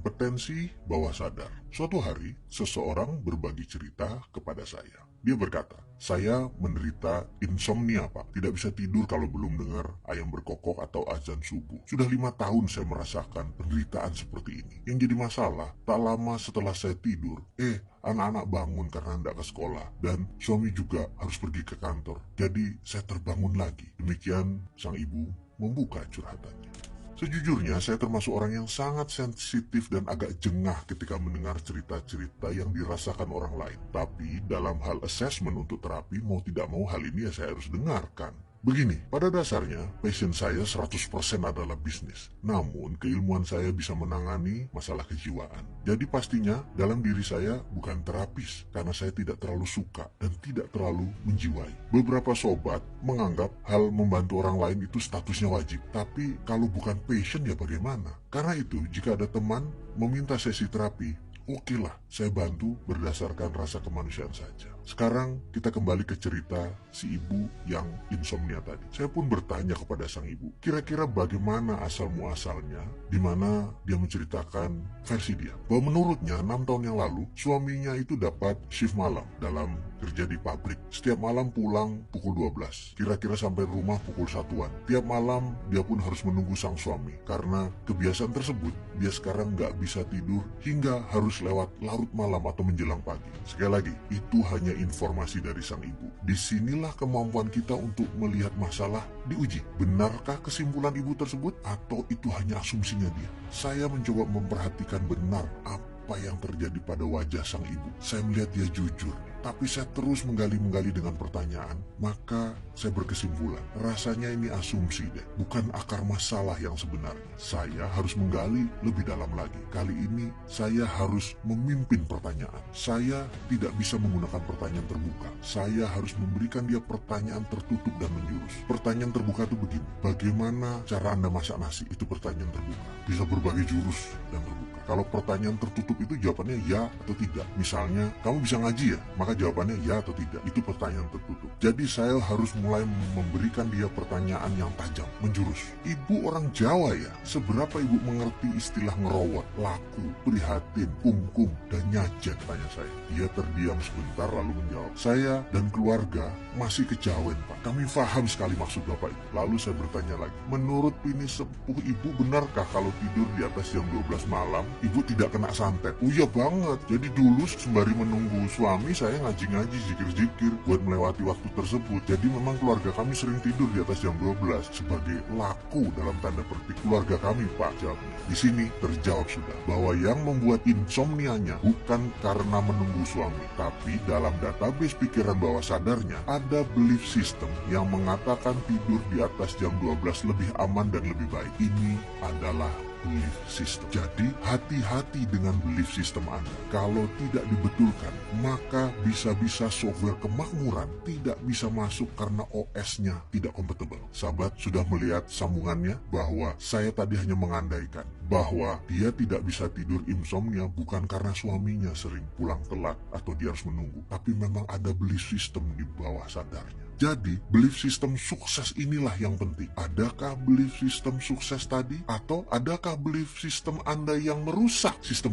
Kompetensi bawah sadar. Suatu hari, seseorang berbagi cerita kepada saya. Dia berkata, saya menderita insomnia, Pak. Tidak bisa tidur kalau belum dengar ayam berkokok atau azan subuh. Sudah 5 tahun saya merasakan penderitaan seperti ini. Yang jadi masalah, tak lama setelah saya tidur, anak-anak bangun karena hendak ke sekolah. Dan suami juga harus pergi ke kantor. Jadi saya terbangun lagi. Demikian sang ibu membuka curhatannya. Sejujurnya, saya termasuk orang yang sangat sensitif dan agak jengah ketika mendengar cerita-cerita yang dirasakan orang lain. Tapi, dalam hal assessment untuk terapi, mau tidak mau hal ini saya harus dengarkan. Begini, pada dasarnya, passion saya 100% adalah bisnis. Namun, keilmuan saya bisa menangani masalah kejiwaan. Jadi pastinya, dalam diri saya bukan terapis, karena saya tidak terlalu suka dan tidak terlalu menjiwai. Beberapa sobat menganggap hal membantu orang lain itu statusnya wajib. Tapi, kalau bukan passion ya bagaimana? Karena itu, jika ada teman meminta sesi terapi, oke lah, saya bantu berdasarkan rasa kemanusiaan saja. Sekarang kita kembali ke cerita si ibu yang insomnia tadi. Saya pun bertanya kepada sang ibu, kira-kira bagaimana asal muasalnya, di mana dia menceritakan versi dia. Bahwa menurutnya 6 tahun yang lalu, suaminya itu dapat shift malam dalam kerja di pabrik. Setiap malam pulang pukul 12, kira-kira sampai rumah pukul 1-an. Tiap malam dia pun harus menunggu sang suami. Karena kebiasaan tersebut, dia sekarang nggak bisa tidur hingga harus lewat larut malam atau menjelang pagi. Sekali lagi, itu hanya informasi dari sang ibu. Disinilah kemampuan kita untuk melihat masalah diuji. Benarkah kesimpulan ibu tersebut atau itu hanya asumsinya dia? Saya mencoba memperhatikan benar apa yang terjadi pada wajah sang ibu. Saya melihat dia jujur. Tapi saya terus menggali dengan pertanyaan, maka saya berkesimpulan, rasanya ini asumsi deh, bukan akar masalah yang sebenarnya. Saya harus menggali lebih dalam lagi. Kali ini saya harus memimpin pertanyaan. Saya tidak bisa menggunakan pertanyaan terbuka. Saya harus memberikan dia pertanyaan tertutup dan menjurus. Pertanyaan terbuka itu begini, bagaimana cara Anda masak nasi? Itu pertanyaan terbuka. Bisa berbagai jurus dan terbuka. Kalau pertanyaan tertutup itu jawabannya ya atau tidak. Misalnya, kamu bisa ngaji ya? Maka jawabannya ya atau tidak. Itu pertanyaan tertutup. Jadi saya harus mulai memberikan dia pertanyaan yang tajam, menjurus. Ibu orang Jawa ya? Seberapa ibu mengerti istilah ngerowot, laku, prihatin, kungkum, dan nyajet? Tanya saya. Dia terdiam sebentar lalu menjawab, saya dan keluarga masih kejawen, Pak. Kami paham sekali maksud Bapak itu. Lalu saya bertanya lagi, menurut Pini sepuh ibu, benarkah kalau tidur di atas jam 12 malam, ibu tidak kena santet? Oh iya banget. Jadi dulu sembari menunggu suami, saya ngaji-ngaji, zikir-zikir buat melewati waktu tersebut. Jadi memang keluarga kami sering tidur di atas jam 12 sebagai laku dalam tanda petik keluarga kami, Pak, jawabnya. Di sini terjawab sudah bahwa yang membuat insomnianya bukan karena menunggu suami, tapi dalam database pikiran bawah sadarnya ada belief system yang mengatakan tidur di atas jam 12 lebih aman dan lebih baik. Ini adalah belief system. Jadi hati-hati dengan belief system Anda. Kalau tidak dibetulkan, maka bisa-bisa software kemakmuran tidak bisa masuk karena OS-nya tidak kompatibel. Sahabat sudah melihat sambungannya bahwa saya tadi hanya mengandaikan bahwa dia tidak bisa tidur insomnia bukan karena suaminya sering pulang telat atau dia harus menunggu, tapi memang ada belief system di bawah sadarnya. Jadi, belief system sukses inilah yang penting. Adakah belief system sukses tadi? Atau adakah belief system Anda yang merusak sistem